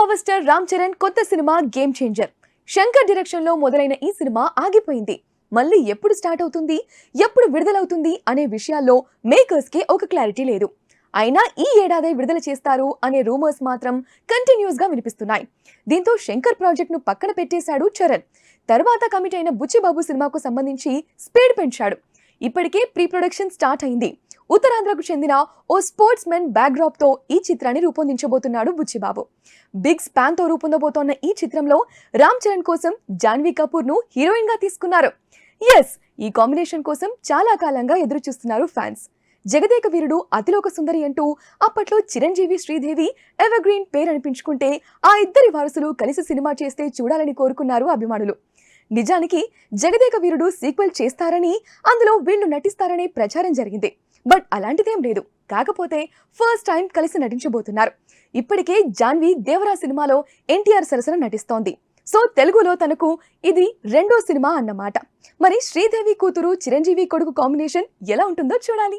Power star Ram Charan కొత్త cinema game changer. Shankar direction లో మొదలైన ఈ సినిమా ఆగిపోయింది. మళ్ళీ ఎప్పుడు స్టార్ట్ అవుతుంది, ఎప్పుడు విడుదలవుతుంది అనే విషయాల్లో మేకర్స్ కి ఒక క్లారిటీ లేదు. అయినా ఈ ఏడాది విడుదల చేస్తారు అనే రూమర్స్ మాత్రం కంటిన్యూస్ గా వినిపిస్తున్నాయి. దీంతో శంకర్ ప్రాజెక్ట్ ను పక్కన పెట్టేశాడు చరణ్. తర్వాత కమిట్ అయిన బుచ్చిబాబు సినిమాకు సంబంధించి స్పీడ్ పెంచాడు. ఇప్పటికే ప్రీ ప్రొడక్షన్ స్టార్ట్ అయింది. ఉత్తరాంధ్రకు చెందిన ఓ స్పోర్ట్స్ మెన్ బ్యాక్డ్రాప్ తో ఈ చిత్రాన్ని రూపొందించబోతున్నాడు బుచ్చిబాబు. బిగ్ స్పాన్ తో రూపొందబోతోన్న ఈ చిత్రంలో రామ్ చరణ్ కోసం జాన్వీ కపూర్ ను హీరోయిన్ గా తీసుకున్నారు. ఎస్, ఈ కాంబినేషన్ కోసం చాలా కాలంగా ఎదురు చూస్తున్నారు ఫ్యాన్స్. జగదేక వీరుడు అతిలోక సుందరి అంటూ అప్పట్లో చిరంజీవి శ్రీదేవి ఎవర్ గ్రీన్ పేరు అనిపించుకుంటే ఆ ఇద్దరి వారసులు కలిసి సినిమా చేస్తే చూడాలని కోరుకున్నారు అభిమానులు. నిజానికి జగదేక వీరుడు సీక్వెల్ చేస్తారని, అందులో వీళ్ళు నటిస్తారనే ప్రచారం జరిగింది. బట్ అలాంటిదేం లేదు. కాకపోతే ఫస్ట్ టైం కలిసి నటించబోతున్నారు. ఇప్పటికే జాన్వీ దేవరా సినిమాలో ఎన్టీఆర్ సరసన నటిస్తోంది. సో తెలుగులో తనకు ఇది రెండో సినిమా అన్నమాట. మరి శ్రీదేవి కూతురు చిరంజీవి కొడుకు కాంబినేషన్ ఎలా ఉంటుందో చూడాలి.